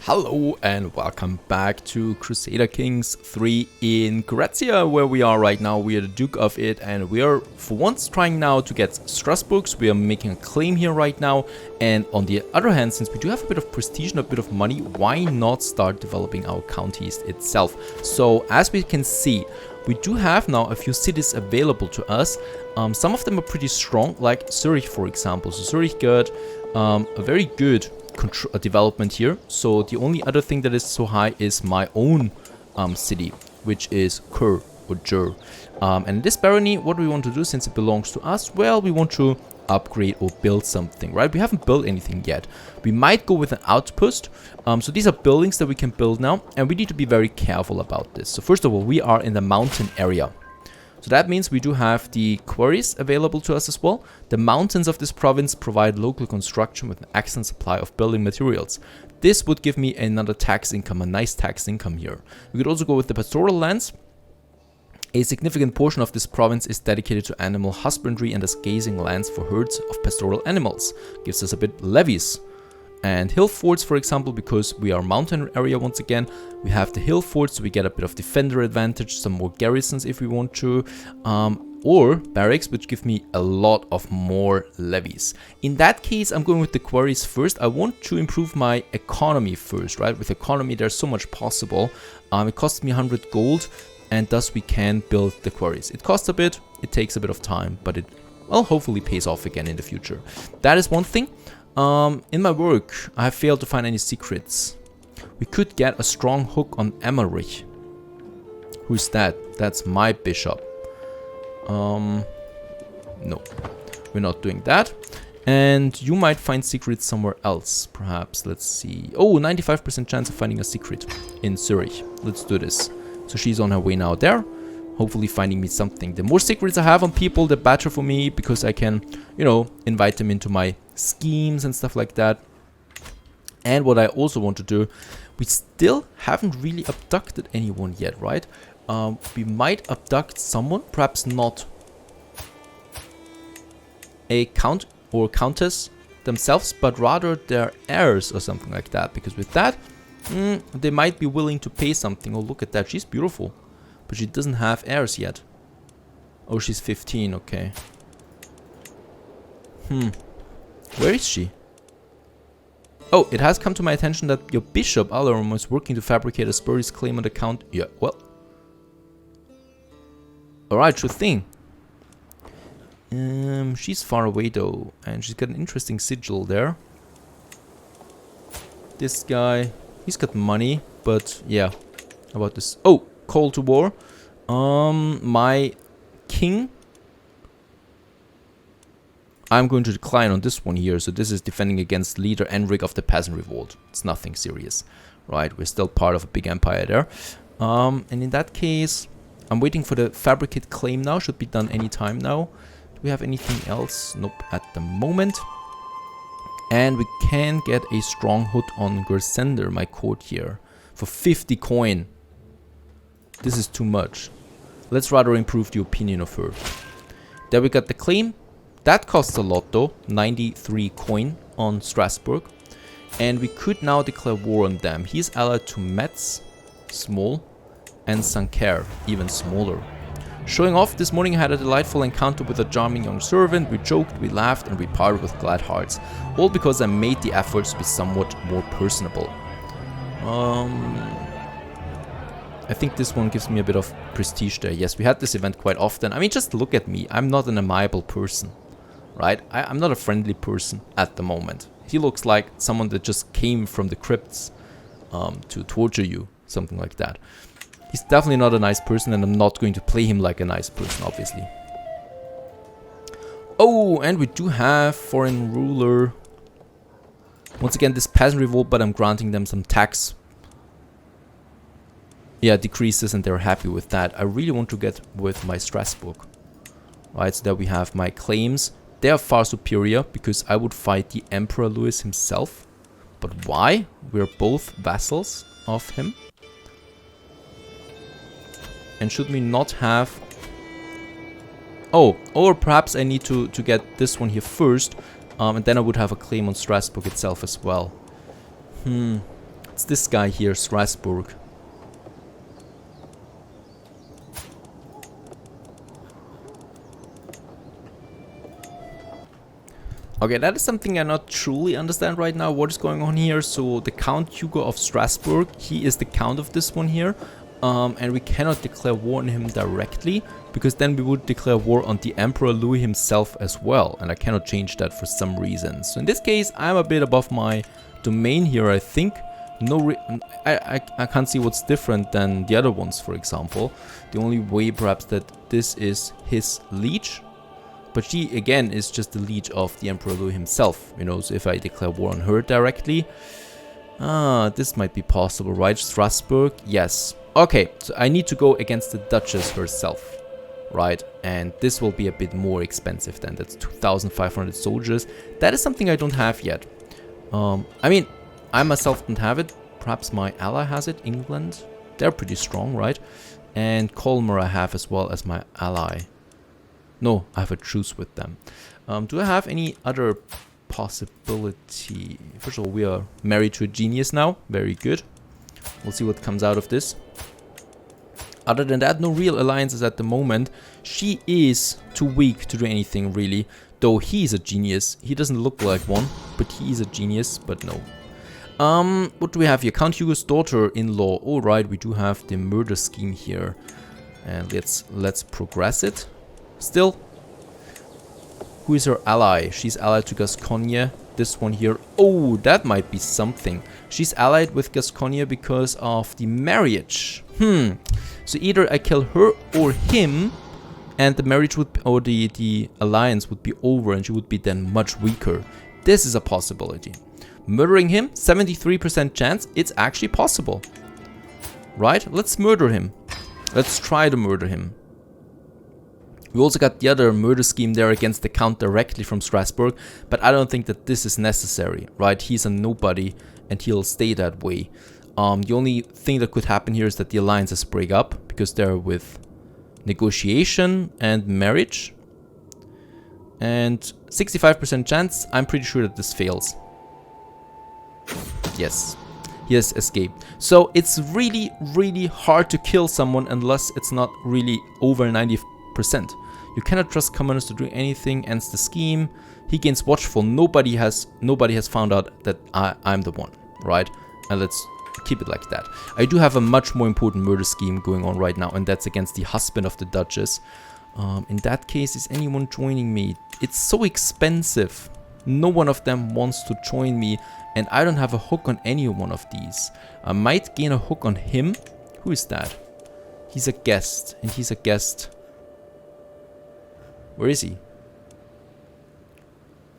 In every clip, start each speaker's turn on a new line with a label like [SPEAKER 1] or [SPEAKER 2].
[SPEAKER 1] Hello and welcome back to Crusader Kings 3 in Grazia, where we are right now. We are the Duke of it, and we are for once trying now to get Strasbourg. We are making a claim here right now, and on the other hand, since we do have a bit of prestige and a bit of money, why not start developing our counties itself? So as we can see, we do have now a few cities available to us. Some of them are pretty strong, like Zurich, for example. So Zurich got a very good development here. So the only other thing that is so high is my own city, which is Kur or Jur. And this barony, what do we want to do since it belongs to us? Well, we want to upgrade or build something, right? We haven't built anything yet. We might go with an outpost. So these are buildings that we can build now, and we need to be very careful about this. So first of all, we are in the mountain area. So that means we do have the quarries available to us as well. The mountains of this province provide local construction with an excellent supply of building materials. This would give me another tax income, a nice tax income here. We could also go with the pastoral lands. A significant portion of this province is dedicated to animal husbandry and as grazing lands for herds of pastoral animals. Gives us a bit levies. And hill forts, for example, because we are mountain area once again, we have the hill forts, so we get a bit of defender advantage, some more garrisons if we want to, or barracks, which give me a lot of more levies. In that case, I'm going with the quarries first. I want to improve my economy first, right? With economy, there's so much possible. It costs me 100 gold, and thus we can build the quarries. It costs a bit, it takes a bit of time, but it, well, hopefully pays off again in the future. That is one thing. In my work, I have failed to find any secrets. We could get a strong hook on Emmerich. Who's that? That's my bishop. No, we're not doing that. And you might find secrets somewhere else, perhaps. Let's see. Oh, 95% chance of finding a secret in Zurich. Let's do this. So she's on her way now there. Hopefully finding me something. The more secrets I have on people, the better for me, because I can, you know, invite them into my schemes and stuff like that. And what I also want to do, we still haven't really abducted anyone yet, right? We might abduct someone, perhaps not a count or countess themselves, but rather their heirs or something like that, because with that, they might be willing to pay something. Oh, look at that, she's beautiful. But she doesn't have heirs yet. Oh, she's 15, okay. Where is she? Oh, it has come to my attention that your bishop, Alarum, is working to fabricate a spurious claim on the count. Yeah, well. Alright, sure thing. She's far away though, and she's got an interesting sigil there. This guy, he's got money, but yeah. How about this? Oh! Call to war. My king. I'm going to decline on this one here. So this is defending against leader Enric of the Peasant Revolt. It's nothing serious, right? We're still part of a big empire there. And in that case, I'm waiting for the fabricate claim now. Should be done anytime now. Do we have anything else? Nope, at the moment. And we can get a stronghold on Gersender, my court here, for 50 coin. This is too much. Let's rather improve the opinion of her. There we got the claim. That costs a lot though. 93 coin on Strasbourg. And we could now declare war on them. He's allied to Metz, small, and Sancerre, even smaller. Showing off, this morning I had a delightful encounter with a charming young servant. We joked, we laughed, and we parted with glad hearts. All because I made the efforts to be somewhat more personable. I think this one gives me a bit of prestige there. Yes, we had this event quite often. I mean, just look at me. I'm not an amiable person, right? I'm not a friendly person at the moment. He looks like someone that just came from the crypts to torture you, something like that. He's definitely not a nice person, and I'm not going to play him like a nice person, obviously. Oh, and we do have foreign ruler. Once again, this peasant revolt, but I'm granting them some tax. Yeah, decreases, and they're happy with that. I really want to get with my Strasbourg. Right, so there we have my claims. They are far superior, because I would fight the Emperor Louis himself. But why? We're both vassals of him. And should we not have... Oh, or perhaps I need to get this one here first. And then I would have a claim on Strasbourg itself as well. It's this guy here, Strasbourg. Okay, that is something I not truly understand right now. What is going on here? So the Count Hugo of Strasbourg, he is the count of this one here. And we cannot declare war on him directly, because then we would declare war on the Emperor Louis himself as well. And I cannot change that for some reason. So in this case, I'm a bit above my domain here, I think. I can't see what's different than the other ones, for example. The only way perhaps that this is his liege. But she, again, is just the liege of the Emperor Louis himself, you know, so if I declare war on her directly, this might be possible, right? Strasbourg, yes. Okay, so I need to go against the Duchess herself, right? And this will be a bit more expensive then. That's 2,500 soldiers. That is something I don't have yet. I mean, I myself don't have it. Perhaps my ally has it, England. They're pretty strong, right? And Colmar I have as well as my ally. No, I have a truce with them. Do I have any other possibility? First of all, we are married to a genius now. Very good. We'll see what comes out of this. Other than that, no real alliances at the moment. She is too weak to do anything, really. Though he is a genius. He doesn't look like one, but he is a genius, but no. What do we have here? Count Hugo's daughter-in-law. Alright, we do have the murder scheme here. And let's progress it. Still, who is her ally? She's allied to Gascogne. This one here. Oh, that might be something. She's allied with Gascogne because of the marriage. So either I kill her or him, and the marriage would, or the alliance would be over, and she would be then much weaker. This is a possibility. Murdering him, 73% chance. It's actually possible. Right? Let's murder him. Let's try to murder him. We also got the other murder scheme there against the Count directly from Strasbourg, but I don't think that this is necessary, right? He's a nobody and he'll stay that way. The only thing that could happen here is that the alliances break up because they're with negotiation and marriage. And 65% chance, I'm pretty sure that this fails. Yes, he has escaped. So it's really, really hard to kill someone unless it's not really over 90%. You cannot trust commoners to do anything, ends the scheme. He gains watchful. Nobody has found out that I'm the one, right? And let's keep it like that. I do have a much more important murder scheme going on right now, and that's against the husband of the Duchess. In that case, is anyone joining me? It's so expensive. No one of them wants to join me, and I don't have a hook on any one of these. I might gain a hook on him. Who is that? He's a guest, and he's a guest. Where is he?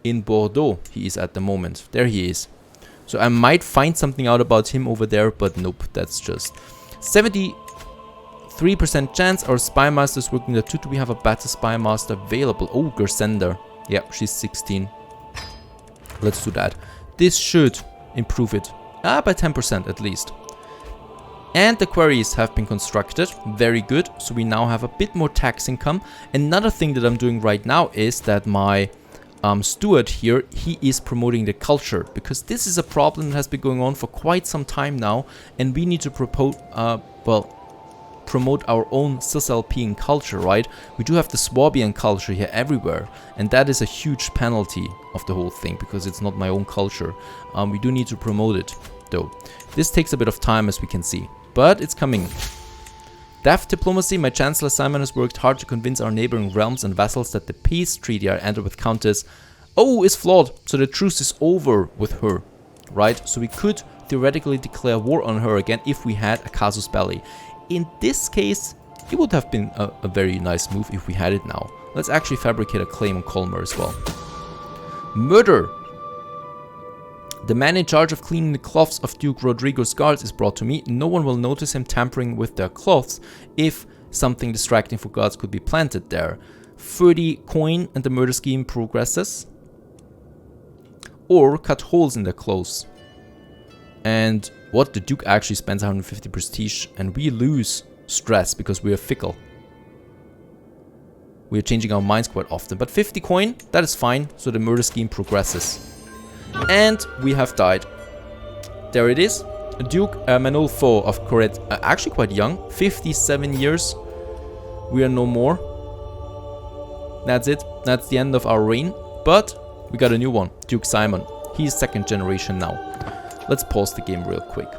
[SPEAKER 1] In Bordeaux, he is at the moment. There he is. So I might find something out about him over there, but nope, that's just 73% chance. Our spy master is working the 2. Do we have a better spy master available? Oh, Gersender. Yeah, she's 16. Let's do that. This should improve it. By 10% at least. And the quarries have been constructed. Very good. So we now have a bit more tax income. Another thing that I'm doing right now is that my steward here, he is promoting the culture. Because this is a problem that has been going on for quite some time now. And we need to promote our own Cisalpine culture, right? We do have the Swabian culture here everywhere. And that is a huge penalty of the whole thing. Because it's not my own culture. We do need to promote it, though. This takes a bit of time, as we can see. But it's coming. Deft diplomacy. My Chancellor Simon has worked hard to convince our neighboring realms and vassals that the peace treaty I entered with Countess is flawed. So the truce is over with her, right? So we could theoretically declare war on her again if we had a casus belli. In this case, it would have been a very nice move if we had it now. Let's actually fabricate a claim on Colmar as well. Murder. The man in charge of cleaning the cloths of Duke Rodrigo's guards is brought to me. No one will notice him tampering with their cloths if something distracting for guards could be planted there. 30 coin and the murder scheme progresses. Or cut holes in their clothes. And what? The Duke actually spends 150 prestige and we lose stress because we are fickle. We are changing our minds quite often. But 50 coin, that is fine. So the murder scheme progresses. And we have died. There it is. Duke Manuel IV of Corret, actually quite young, 57 years. We are no more. That's it. That's the end of our reign. But we got a new one, Duke Simon. He's 2nd generation now. Let's pause the game real quick.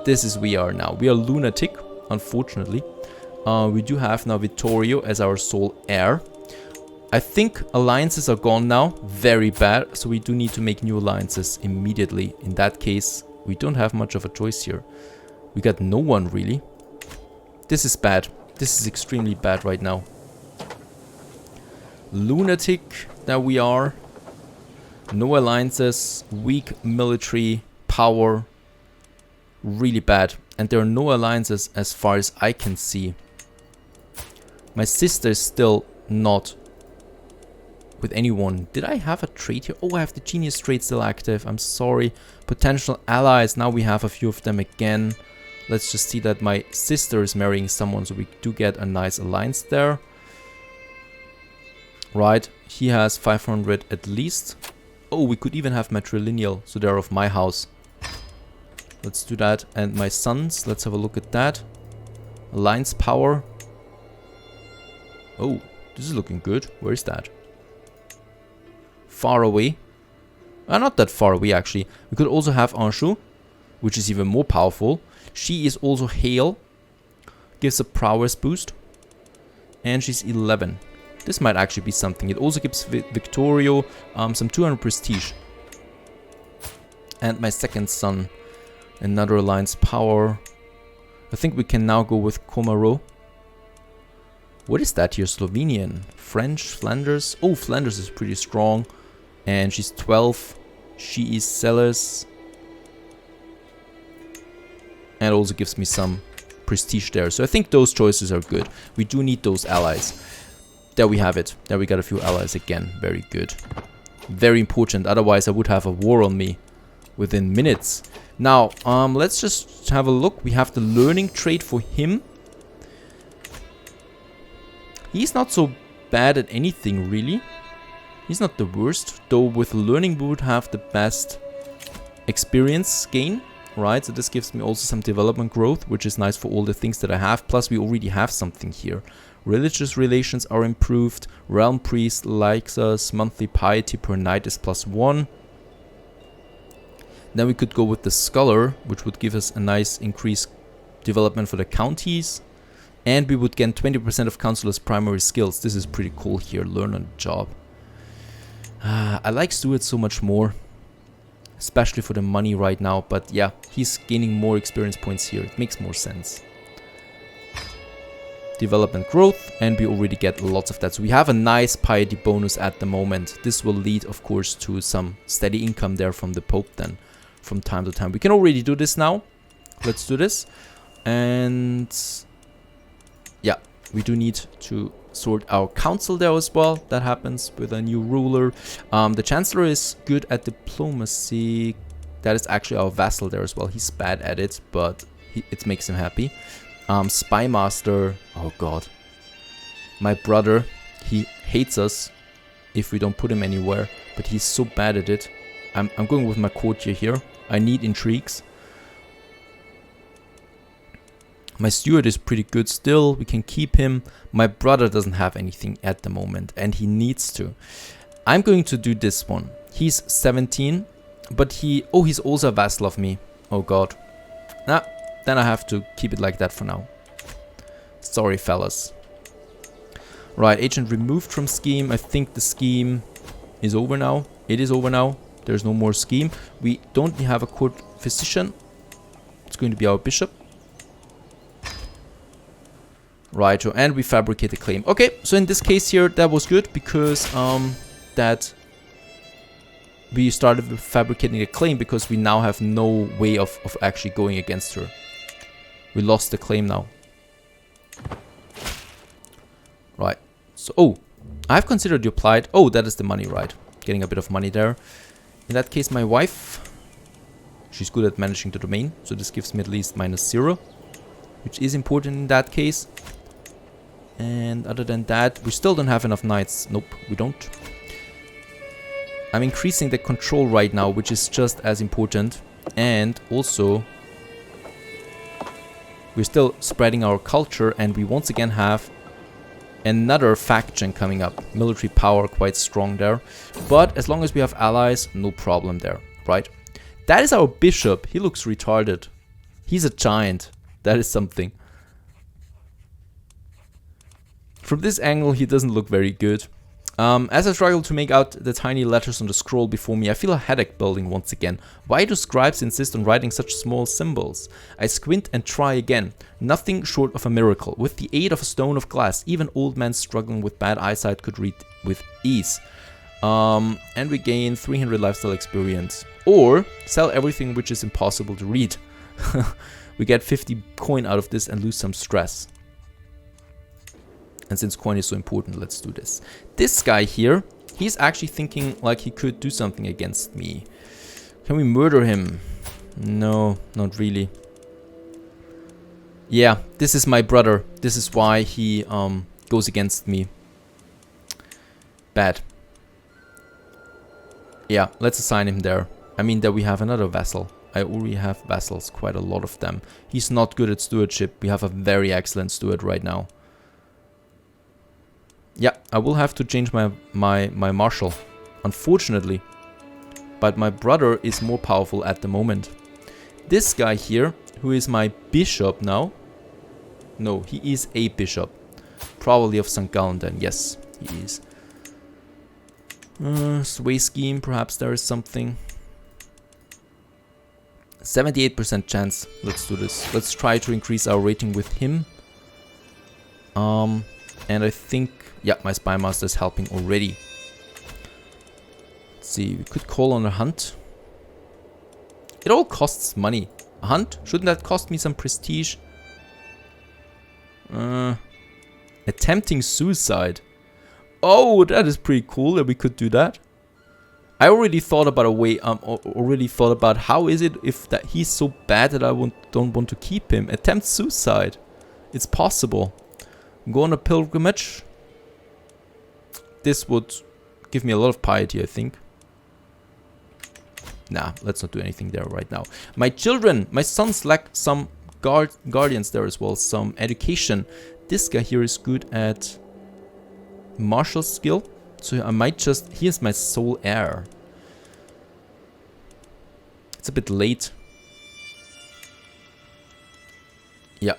[SPEAKER 1] This is we are now. We are lunatic, unfortunately. We do have now Vittorio as our sole heir. I think alliances are gone now. Very bad. So we do need to make new alliances immediately. In that case, we don't have much of a choice here. We got no one really. This is bad. This is extremely bad right now. Lunatic that we are. No alliances. Weak military power. Really bad. And there are no alliances as far as I can see. My sister is still not with anyone. Did I have a trade here? Oh, I have the genius trade still active. I'm sorry. Potential allies. Now we have a few of them again. Let's just see that my sister is marrying someone, so we do get a nice alliance there. Right. He has 500 at least. Oh, we could even have matrilineal, so they're of my house. Let's do that. And my sons, let's have a look at that. Alliance power. Oh, this is looking good. Where is that? Far away. Not that far away, actually. We could also have Anjou, which is even more powerful. She is also Hail. Gives a prowess boost. And she's 11. This might actually be something. It also gives Victorio some 200 prestige. And my 2nd son. Another alliance power. I think we can now go with Komaro. What is that here? Slovenian, French, Flanders. Oh, Flanders is pretty strong. And she's 12. She is Celes. And also gives me some prestige there. So I think those choices are good. We do need those allies. There we have it. There we got a few allies again. Very good. Very important. Otherwise I would have a war on me within minutes. Now, let's just have a look. We have the learning trait for him. He's not so bad at anything, really. He's not the worst. Though with learning we would have the best experience gain. Right, so this gives me also some development growth, which is nice for all the things that I have. Plus we already have something here. Religious relations are improved. Realm priest likes us. Monthly piety per night is +1. Then we could go with the scholar, which would give us a nice increased development for the counties. And we would gain 20% of councillors' primary skills. This is pretty cool here. Learn on the job. I like Stuart so much more. Especially for the money right now. But yeah, he's gaining more experience points here. It makes more sense. Development growth. And we already get lots of that. So we have a nice piety bonus at the moment. This will lead, of course, to some steady income there from the Pope then. From time to time. We can already do this now. Let's do this. And yeah, we do need to sort our council there as well. That happens with a new ruler. The Chancellor is good at diplomacy. That is actually our vassal there as well. He's bad at it, but it makes him happy. Spy Master. Oh god. My brother, he hates us if we don't put him anywhere, but he's so bad at it. I'm going with my courtier here. I need intrigues. My steward is pretty good still. We can keep him. My brother doesn't have anything at the moment, and he needs to. I'm going to do this one. He's 17, but he's also a vassal of me. Oh god. Nah, then I have to keep it like that for now. Sorry, fellas. Right, agent removed from scheme. I think the scheme is over now. It is over now. There's no more scheme. We don't have a court physician. It's going to be our bishop. Right, and we fabricate a claim. Okay, so in this case here, that was good because that we started with fabricating a claim because we now have no way of actually going against her. We lost the claim now. Right, so, oh, I've considered your plight. Oh, that is the money, right. Getting a bit of money there. In that case, my wife, she's good at managing the domain, so this gives me at least -0, which is important in that case. And other than that, we still don't have enough knights. Nope, we don't. I'm increasing the control right now, which is just as important. And also, We're still spreading our culture, and we once again have another faction coming up. Military power quite strong there. But as long as we have allies, no problem there, right? That is our bishop. He looks retarded. He's a giant. That is something. From this angle, he doesn't look very good. As I struggle to make out the tiny letters on the scroll before me, I feel a headache building once again. Why do scribes insist on writing such small symbols? I squint and try again. Nothing short of a miracle. With the aid of a stone of glass, even old men struggling with bad eyesight could read with ease. And we gain 300 lifestyle experience. Or sell everything which is impossible to read. We get 50 coin out of this and lose some stress. And since coin is so important, let's do this. This guy here, he's actually thinking like he could do something against me. Can we murder him? No, not really. Yeah, this is my brother. This is why he goes against me. Bad. Yeah, let's assign him there. I mean, there we have another vassal. I already have vassals, quite a lot of them. He's not good at stewardship. We have a very excellent steward right now. Yeah, I will have to change my marshal, unfortunately. But my brother is more powerful at the moment. This guy here, who is my bishop now. No, he is a bishop. Probably of St. Gallen then, yes, he is. Sway scheme, perhaps there is something. 78% chance. Let's do this. Let's try to increase our rating with him. And I think, yeah, my spy master is helping already. Let's see, we could call on a hunt. It all costs money. A hunt? Shouldn't that cost me some prestige? Attempting suicide. Oh, that is pretty cool that we could do that. I already thought about a way. Already thought about how is it if that he's so bad that I don't want to keep him. Attempt suicide. It's possible. Go on a pilgrimage. This would give me a lot of piety, I think. Nah, let's not do anything there right now. My children, my sons lack some guardians there as well, some education. This guy here is good at martial skill. So I might just... He is my sole heir. It's a bit late. Yeah.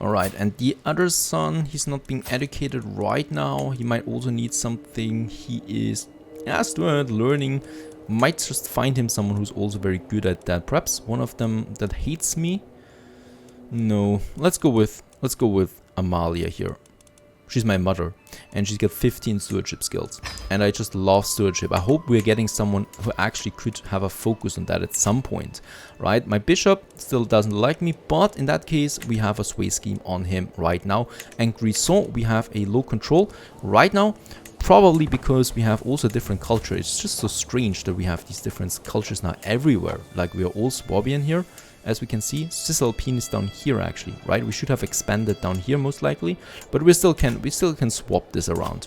[SPEAKER 1] Alright, and the other son, he's not being educated right now. He might also need something. He is... still learning. Might just find him someone who's also very good at that. Perhaps one of them that hates me. No, let's go with Amalia here. She's my mother, and she's got 15 stewardship skills. And I just love stewardship. I hope we're getting someone who actually could have a focus on that at some point, right? My bishop still doesn't like me, but in that case, we have a sway scheme on him right now. And Grisons, we have a low control right now, probably because we have also a different culture. It's just so strange that we have these different cultures now everywhere. Like we are all Swabian here. As we can see, Cisalpine is down here actually, right? We should have expanded down here most likely, but we still can swap this around.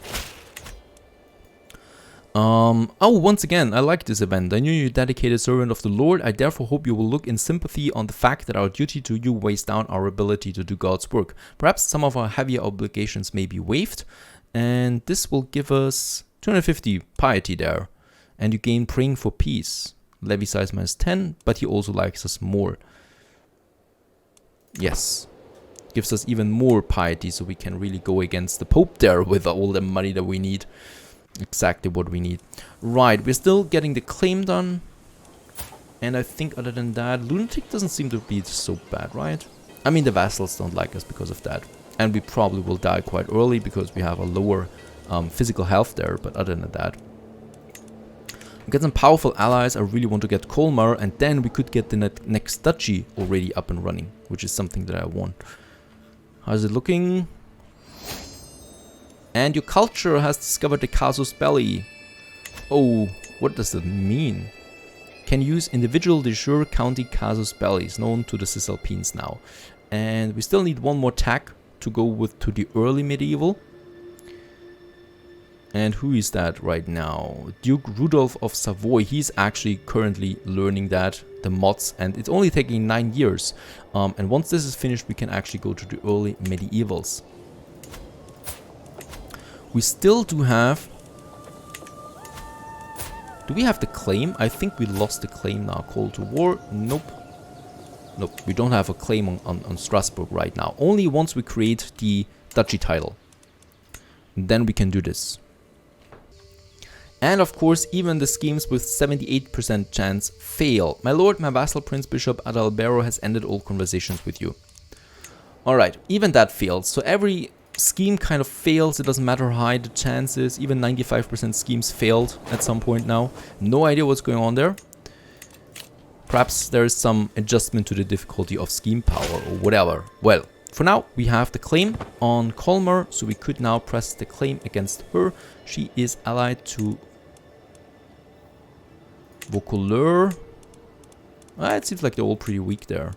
[SPEAKER 1] Oh, once again, I like this event. I knew you dedicated servant of the Lord. I therefore hope you will look in sympathy on the fact that our duty to you weighs down our ability to do God's work. Perhaps some of our heavier obligations may be waived, and this will give us 250 piety there, and you gain praying for peace. Levy size minus 10, but he also likes us more. Yes. Gives us even more piety, so we can really go against the Pope there with all the money that we need. Exactly what we need. Right, we're still getting the claim done. And I think other than that, Lunatic doesn't seem to be so bad, right? I mean, the vassals don't like us because of that. And we probably will die quite early because we have a lower physical health there, but other than that. Get some powerful allies. I really want to get Colmar, and then we could get the next duchy already up and running, which is something that I want. How's it looking? And your culture has discovered the casus belli. Oh, what does that mean? Can use individual de jure county casus bellis, known to the Cisalpines now. And we still need one more tack to go with to the early medieval. And who is that right now? Duke Rudolph of Savoy. He's actually currently learning that, the mods, and it's only taking 9 years. And once this is finished, we can actually go to the early medievals. We still do have... Do we have the claim? I think we lost the claim now. Call to war? Nope. Nope, we don't have a claim on Strasbourg right now. Only once we create the duchy title. Then we can do this. And of course, even the schemes with 78% chance fail. My lord, my vassal Prince Bishop Adalbero has ended all conversations with you. Alright, even that fails. So every scheme kind of fails. It doesn't matter how high the chance is. Even 95% schemes failed at some point now. No idea what's going on there. Perhaps there is some adjustment to the difficulty of scheme power or whatever. Well, for now, we have the claim on Colmar, so we could now press the claim against her. She is allied to Vaucouleurs. It seems like they're all pretty weak there.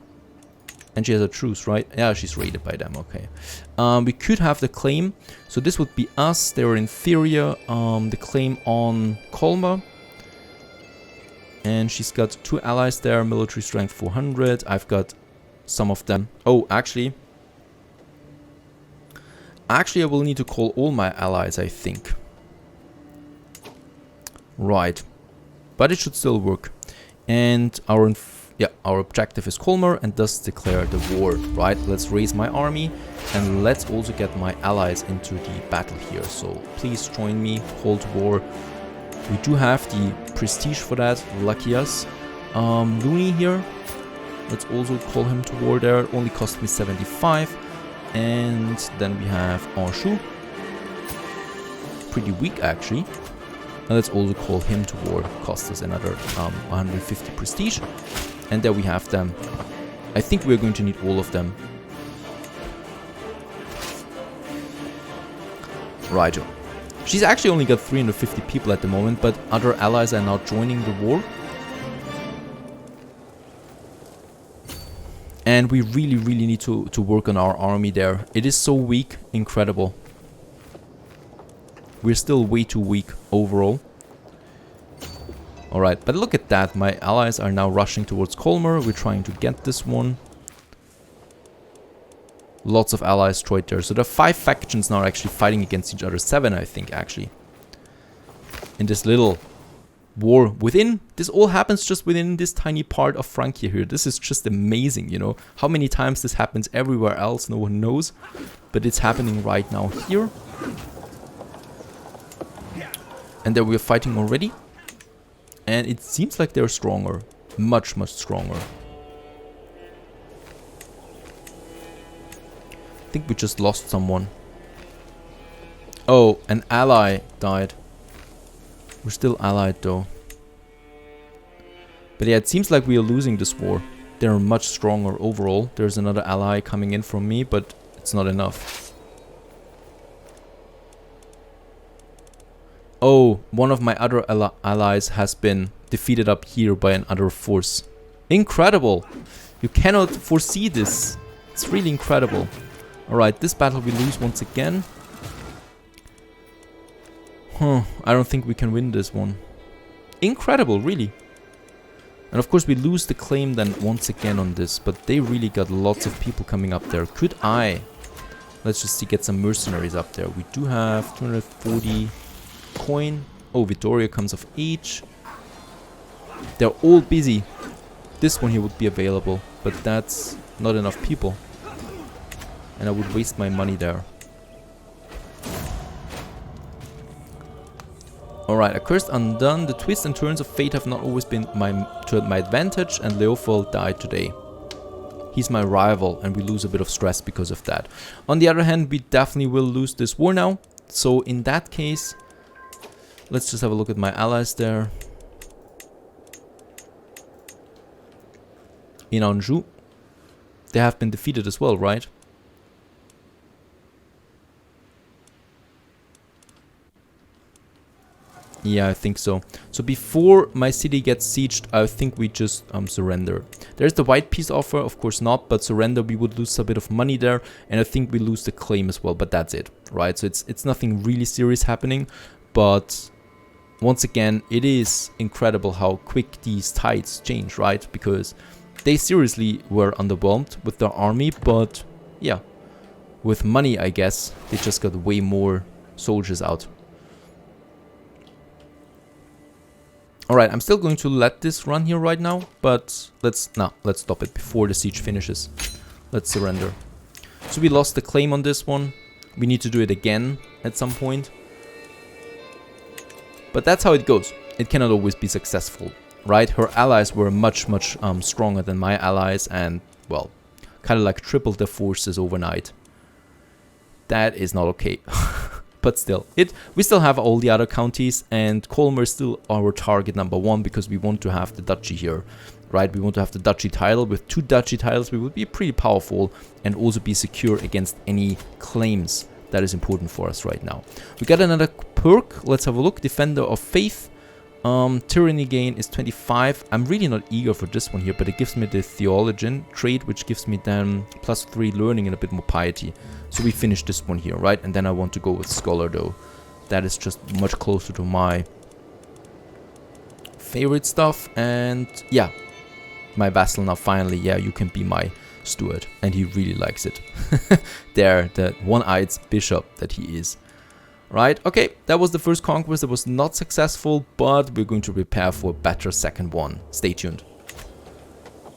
[SPEAKER 1] And she has a truce, right? Yeah, she's raided by them, okay. We could have the claim. So this would be us. They were inferior. The claim on Colmar. And she's got 2 allies there. Military strength 400. I've got some of them. Oh, actually, I will need to call all my allies, I think. Right. But it should still work. And our objective is Colmar and thus declare the war. Right, let's raise my army. And let's also get my allies into the battle here. So please join me, call to war. We do have the prestige for that, lucky us. Looney here. Let's also call him to war there. It only cost me 75. And then we have Anjou. Pretty weak actually. And let's also call him to war. Cost us another 150 prestige. And there we have them. I think we're going to need all of them. Right. She's actually only got 350 people at the moment, but other allies are now joining the war. And we really need to work on our army there. It is so weak, incredible. We're still way too weak overall. Alright, but look at that. My allies are now rushing towards Colmar. We're trying to get this one. Lots of allies destroyed there. So there are 5 factions now actually fighting against each other. 7, I think, actually. In this little war within. This all happens just within this tiny part of Francia here. This is just amazing, you know. How many times this happens everywhere else, no one knows. But it's happening right now here. And there we're fighting already. And it seems like they're stronger. Much stronger. I think we just lost someone. Oh, an ally died. We're still allied though. But yeah, it seems like we are losing this war. They're much stronger overall. There's another ally coming in from me, but it's not enough. Oh, one of my other allies has been defeated up here by another force. Incredible! You cannot foresee this. It's really incredible. Alright, this battle we lose once again. I don't think we can win this one. Incredible, really. And of course we lose the claim then once again on this. But they really got lots of people coming up there. Could I? Let's just see, get some mercenaries up there. We do have 240 coin. Oh, Vittoria comes of age. They're all busy. This one here would be available. But that's not enough people. And I would waste my money there. Alright, accursed undone. The twists and turns of fate have not always been to my advantage, and Leopold died today. He's my rival, and we lose a bit of stress because of that. On the other hand, we definitely will lose this war now. So in that case, let's just have a look at my allies there. In Anjou, they have been defeated as well, right? Yeah, I think so. So before my city gets sieged, I think we just surrender. There's the white peace offer, of course not, but surrender, we would lose a bit of money there, and I think we lose the claim as well, but that's it, right? So it's nothing really serious happening, But once again, it is incredible how quick these tides change, right? Because they seriously were underwhelmed with their army, but yeah, with money, I guess, they just got way more soldiers out. Alright, I'm still going to let this run here right now, but let's stop it before the siege finishes. Let's surrender. So we lost the claim on this one. We need to do it again at some point. But that's how it goes. It cannot always be successful, right? Her allies were much stronger than my allies and, well, kind of like tripled their forces overnight. That is not okay. But still, we still have all the other counties, and Colmar is still our target number 1 because we want to have the duchy here, right? We want to have the duchy title. With 2 duchy titles, we would be pretty powerful and also be secure against any claims. That is important for us right now. We got another perk. Let's have a look. Defender of Faith. Tyranny gain is 25. I'm really not eager for this one here, but it gives me the Theologian trait, which gives me then +3 learning and a bit more piety. So we finish this one here, right? And then I want to go with Scholar, though. That is just much closer to my favorite stuff. And yeah, my vassal now finally, yeah, you can be my steward. And he really likes it. There, the one-eyed bishop that he is. Right, okay, that was the first conquest that was not successful, but we're going to prepare for a better second one. Stay tuned.